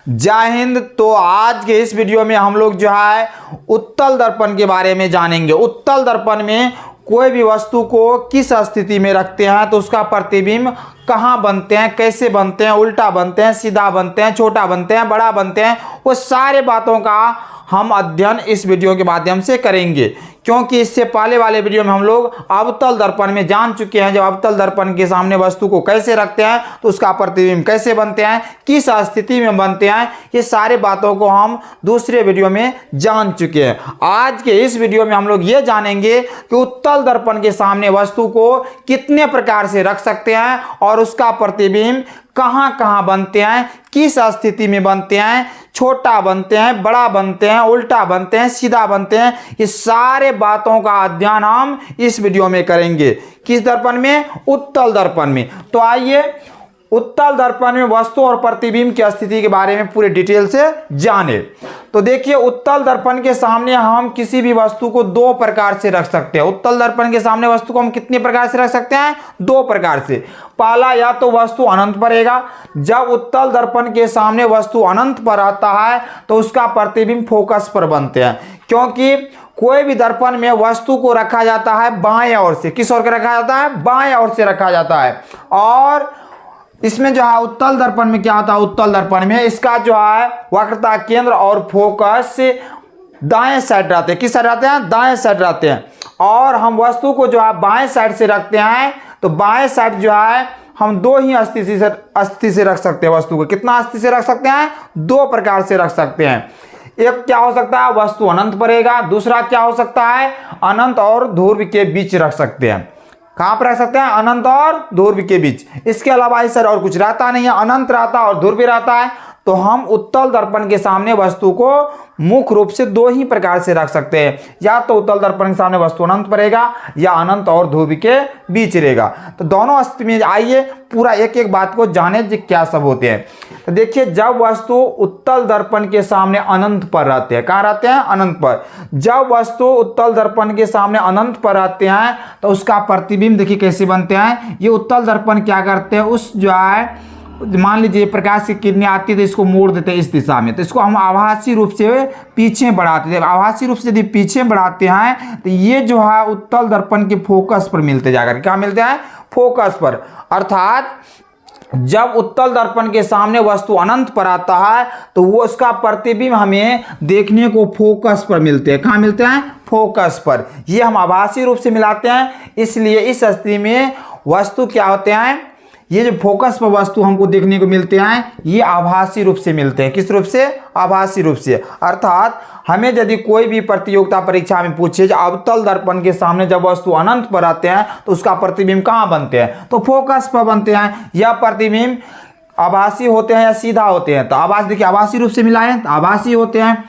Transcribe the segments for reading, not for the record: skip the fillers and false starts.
जय हिंद। तो आज के इस वीडियो में हम लोग जो है उत्तल दर्पण के बारे में जानेंगे। उत्तल दर्पण में कोई भी वस्तु को किस स्थिति में रखते हैं तो उसका प्रतिबिंब कहाँ बनते हैं, कैसे बनते हैं, उल्टा बनते हैं, सीधा बनते हैं, छोटा बनते हैं, बड़ा बनते हैं, वो सारे बातों का हम अध्ययन इस वीडियो के माध्यम से करेंगे। क्योंकि इससे पहले वाले वीडियो में हम लोग अवतल दर्पण में जान चुके हैं। जब अवतल दर्पण के सामने वस्तु को कैसे रखते हैं तो उसका प्रतिबिंब कैसे बनते हैं, किस स्थिति में बनते हैं, ये सारे बातों को हम दूसरे वीडियो में जान चुके हैं। आज के इस वीडियो में हम लोग ये जानेंगे कि उत्तल दर्पण के सामने वस्तु को कितने प्रकार से रख सकते हैं और उसका प्रतिबिंब कहाँ कहाँ बनते हैं, किस स्थिति में बनते हैं, छोटा बनते हैं, बड़ा बनते हैं, उल्टा बनते हैं, सीधा बनते हैं, ये सारे बातों का अध्ययन हम इस वीडियो में करेंगे। किस दर्पण में? उत्तल दर्पण में। तो आइए उत्तल दर्पण में वस्तु और प्रतिबिंब की स्थिति के बारे में पूरे डिटेल से जाने। तो देखिए, उत्तल दर्पण के सामने हम किसी भी वस्तु को दो प्रकार से रख सकते हैं। उत्तल दर्पण के सामने वस्तु को हम कितने प्रकार से रख सकते हैं? दो प्रकार से। पहला, या तो वस्तु अनंत पर रहेगा। जब उत्तल दर्पण के सामने वस्तु अनंत पर आता है तो उसका प्रतिबिंब फोकस पर बनते हैं। क्योंकि कोई भी दर्पण में वस्तु को रखा जाता है बाएं ओर से। किस ओर रखा जाता है? बाएं ओर से रखा जाता है। और इसमें जो है उत्तल दर्पण में क्या होता है? उत्तल दर्पण में इसका जो है वक्रता केंद्र और फोकस दाएं साइड रहते हैं। किस साइड रहते हैं? दाएं साइड रहते हैं। और हम वस्तु को जो है बाएं साइड से रखते हैं तो बाएं साइड जो है हम दो ही स्थिति से रख सकते हैं। वस्तु को कितना स्थिति से रख सकते हैं? दो प्रकार से रख सकते हैं। एक क्या हो सकता है? वस्तु अनंत पर रहेगा। दूसरा क्या हो सकता है? अनंत और ध्रुव के बीच रख सकते हैं। कहां पर रख सकते हैं? अनंत और ध्रुव के बीच। इसके अलावा इस और कुछ रहता नहीं है, अनंत रहता है और ध्रुव भी रहता है। तो हम उत्तल दर्पण के सामने वस्तु को मुख्य रूप से दो ही प्रकार से रख सकते हैं। या तो उत्तल दर्पण के सामने वस्तु अनंत पर रहेगा या अनंत और ध्रुव के बीच रहेगा। तो दोनों स्थिति में आइए पूरा एक एक बात को जाने जो क्या सब होते हैं। तो देखिए, जब वस्तु उत्तल दर्पण के सामने अनंत पर रहते हैं, कहाँ रहते हैं? अनंत पर। जब वस्तु उत्तल दर्पण के सामने अनंत पर रहते हैं तो उसका प्रतिबिंब देखिए कैसे बनते हैं। ये उत्तल दर्पण क्या करते हैं, उस जो है मान लीजिए प्रकाश की किरणें आती है तो इसको मोड़ देते हैं इस दिशा में, तो इसको हम आभासी रूप से पीछे बढ़ाते हैं। आभासी रूप से यदि पीछे बढ़ाते हैं तो ये जो है उत्तल दर्पण के फोकस पर मिलते जाकर। क्या मिलते हैं? फोकस पर। अर्थात जब उत्तल दर्पण के सामने वस्तु अनंत पर आता है तो वो उसका प्रतिबिंब हमें देखने को फोकस पर मिलते हैं। कहाँ मिलते हैं? फोकस पर। ये हम आभासी रूप से मिलाते हैं। इसलिए इस स्थिति में वस्तु क्या होते हैं? ये जो फोकस पर वस्तु हमको देखने को मिलते हैं ये आभासी रूप से मिलते हैं। किस रूप से? आभासी रूप से। अर्थात हमें यदि कोई भी प्रतियोगिता परीक्षा में पूछे जो अवतल दर्पण के सामने जब वस्तु अनंत पर आते हैं तो उसका प्रतिबिंब कहाँ बनते हैं? तो फोकस पर बनते हैं। यह प्रतिबिंब आभासी होते हैं या सीधा होते हैं? तो आभास देखिए, आभासी रूप से मिलाए तो आभासी होते हैं।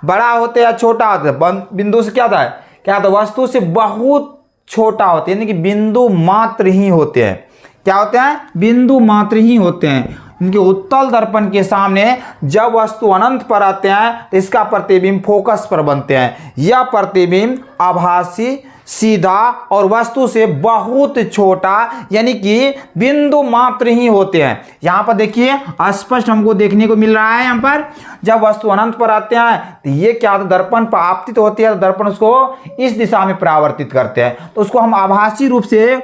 बड़ा होते हैं या छोटा होते हैं? बिंदु से क्या था? क्या था? वस्तु से बहुत छोटा होते हैं, यानी कि बिंदु मात्र ही होते हैं। क्या होते हैं? बिंदु मात्र ही होते हैं। इनके उत्तल दर्पण के सामने जब वस्तु अनंत पर आते हैं तो इसका प्रतिबिंब फोकस पर बनते हैं। यह प्रतिबिंब आभासी, सीधा और वस्तु से बहुत छोटा यानी कि बिंदु मात्र ही होते हैं। यहाँ पर देखिए स्पष्ट हमको देखने को मिल रहा है। यहाँ पर जब वस्तु अनंत पर आते हैं तो ये क्या होता है? दर्पण पर आपतित होती है तो दर्पण उसको इस दिशा में परावर्तित करते हैं। तो उसको हम आभासी रूप से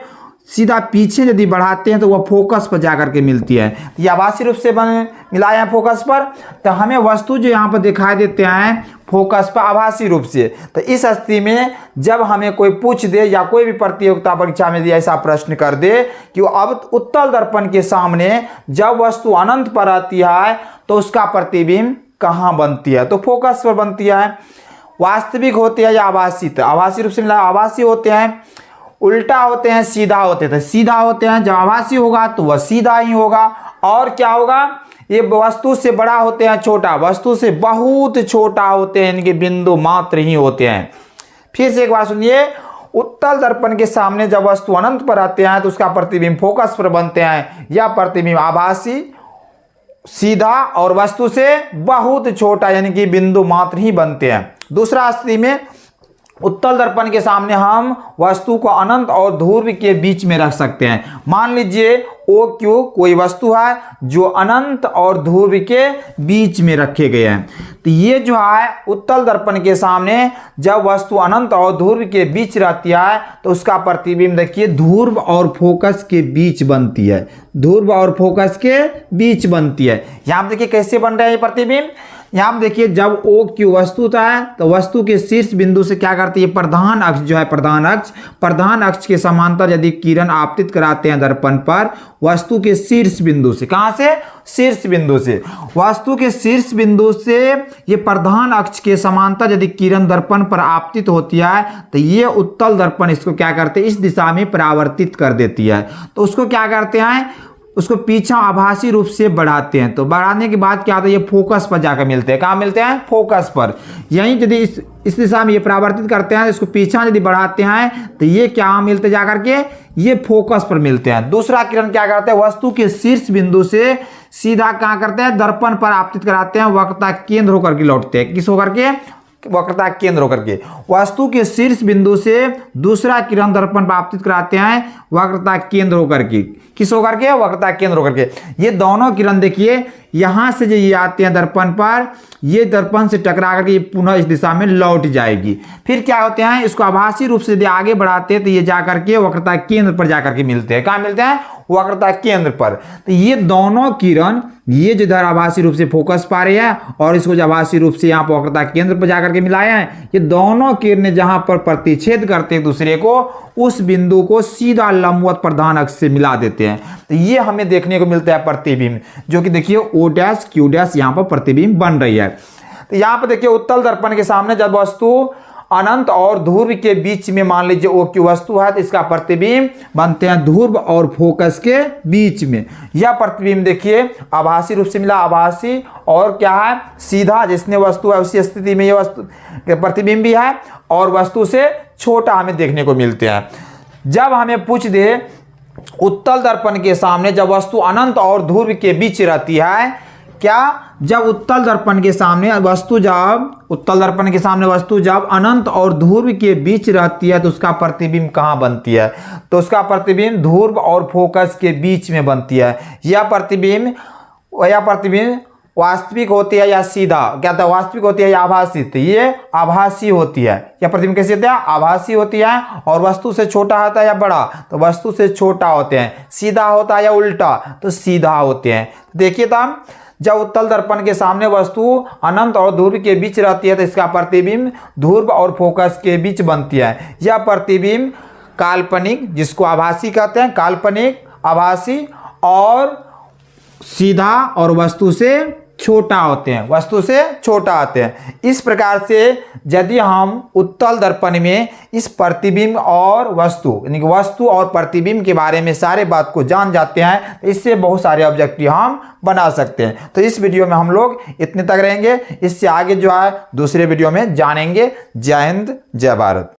सीधा पीछे यदि बढ़ाते हैं तो वह फोकस पर जाकर के मिलती है। ये आभासी रूप से मिलाया है फोकस पर, तो हमें वस्तु जो यहाँ पर दिखाई देते हैं फोकस पर आभासी रूप से। तो इस स्थिति में जब हमें कोई पूछ दे या कोई भी प्रतियोगिता परीक्षा में ऐसा प्रश्न कर दे कि अब उत्तल दर्पण के सामने जब वस्तु अनंत पर आती है तो उसका प्रतिबिंब कहाँ बनती है? तो फोकस पर बनती है। वास्तविक होते हैं या आभासी? तो आभासी रूप से मिला, आभासी होते हैं। उल्टा होते हैं, सीधा होते हैं? तो सीधा होते हैं। जब आभासी होगा तो वह सीधा ही होगा। और क्या होगा? ये वस्तु से बड़ा होते हैं, छोटा वस्तु से बहुत छोटा होते हैं, इनके बिंदु मात्र ही होते हैं। फिर से एक बार सुनिए, उत्तल दर्पण के सामने जब वस्तु अनंत पर आते हैं तो उसका प्रतिबिंब फोकस पर बनते हैं। यह प्रतिबिंब आभासी, सीधा और वस्तु से बहुत छोटा यानी कि बिंदु मात्र ही बनते हैं। दूसरा स्थिति में उत्तल दर्पण के सामने हम वस्तु को अनंत और ध्रुव के बीच में रख सकते हैं। मान लीजिए ओ क्यू कोई वस्तु है जो अनंत और ध्रुव के बीच में रखे गए हैं, तो ये जो है उत्तल दर्पण के सामने जब वस्तु अनंत और ध्रुव के बीच रहती है तो उसका प्रतिबिंब देखिए ध्रुव और फोकस के बीच बनती है, ध्रुव और फोकस के बीच बनती है। यहाँ पे देखिए कैसे बन रहा है ये प्रतिबिंब। यहाँ पे देखिए जब ओ क्यू वस्तु है तो वस्तु के शीर्ष बिंदु से क्या करती है, प्रधान अक्ष जो है प्रधान अक्ष के समांतर यदि किरण आपतित कराते हैं दर्पण पर वस्तु के शीर्ष बिंदु से, कहां से, शीर्ष बिंदु से, वस्तु के शीर्ष बिंदु से ये प्रधान अक्ष के समांतर यदि किरण दर्पण पर आपतित होती है तो ये उत्तल दर्पण इसको क्या करते हैं, इस दिशा में परावर्तित कर देती है। तो उसको क्या करते हैं, उसको पीछा आभासी रूप से बढ़ाते हैं। तो बढ़ाने के बाद क्या होता है, ये फोकस पर जाकर मिलते हैं, कहाँ मिलते हैं, फोकस पर। यहीं यदि इस दिशा में ये परावर्तित करते हैं, इसको पीछा यदि बढ़ाते हैं तो ये क्या मिलते जाकर के, ये फोकस पर मिलते हैं। दूसरा किरण क्या करते हैं, वस्तु के शीर्ष बिंदु से सीधा कहाँ करते हैं, दर्पण पर आपतित कराते हैं, वक्रता केंद्र होकर के लौटते हैं, किस होकर के, वक्रता केंद्र होकर के। वस्तु के शीर्ष बिंदु से दूसरा किरण दर्पण पर आपतित कराते हैं वक्रता केंद्र होकर के, किस होकर के, वक्रता केंद्र होकर के। ये दोनों किरण देखिए यहां से जो ये आते हैं दर्पण पर, ये दर्पण से टकरा करके ये पुनः इस दिशा में लौट जाएगी। फिर क्या होते हैं, इसको आभासी रूप से यदि आगे बढ़ाते हैं तो ये जाकर के वक्रता केंद्र पर जाकर के मिलते हैं, कहाँ मिलते हैं, वक्रता केंद्र पर। तो ये दोनों किरण ये जो इधर आभासी रूप से फोकस पा रहे हैं और इसको जो आभासी रूप से यहाँ पर वक्रता केंद्र पर जाकर के मिलाए हैं, ये दोनों किरणें जहां पर प्रतिच्छेद करते हैं दूसरे को, उस बिंदु को सीधा लंबवत प्रधान अक्ष से मिला देते हैं। तो ये हमें देखने को मिलता है प्रतिबिंब, जो कि देखिए ओ डैश क्यू डैश यहाँ पर प्रतिबिंब बन रही है। तो यहाँ पर देखिए उत्तल दर्पण के सामने जब वस्तु अनंत और ध्रुव के बीच में मान लीजिए ओ क्यू वस्तु है तो इसका प्रतिबिंब बनते हैं ध्रुव और फोकस के बीच में। यह प्रतिबिंब देखिए आभासी रूप से मिला, आभासी और क्या है, सीधा, जिसने वस्तु है उसी स्थिति में ये वस्तु प्रतिबिंब भी है और वस्तु से छोटा हमें देखने को मिलते हैं। जब हमें पूछ दे उत्तल दर्पण के सामने जब वस्तु अनंत और ध्रुव के बीच रहती है, क्या, जब उत्तल दर्पण के सामने वस्तु जब अनंत और ध्रुव के बीच रहती है तो उसका प्रतिबिंब कहाँ बनती है, तो उसका प्रतिबिंब ध्रुव और फोकस के बीच में बनती है। यह प्रतिबिंब वास्तविक होती है या सीधा, क्या था, वास्तविक होती है या आभासी, तो ये आभासी होती है। यह प्रतिबिंब कैसी होती है, आभासी होती है। और वस्तु से छोटा होता है या बड़ा, तो वस्तु से छोटा होते हैं। सीधा होता है या उल्टा, तो सीधा होते हैं। देखिए तब जब उत्तल दर्पण के सामने वस्तु अनंत और ध्रुव के बीच रहती है तो इसका प्रतिबिंब ध्रुव और फोकस के बीच बनती है। यह प्रतिबिंब काल्पनिक, जिसको आभासी कहते हैं, काल्पनिक, आभासी और सीधा और वस्तु से छोटा होते हैं, वस्तु से छोटा आते हैं। इस प्रकार से यदि हम उत्तल दर्पण में इस प्रतिबिंब और वस्तु यानी कि वस्तु और प्रतिबिंब के बारे में सारे बात को जान जाते हैं तो इससे बहुत सारे ऑब्जेक्टिव हम बना सकते हैं। तो इस वीडियो में हम लोग इतने तक रहेंगे, इससे आगे जो है दूसरे वीडियो में जानेंगे। जय हिंद, जय भारत।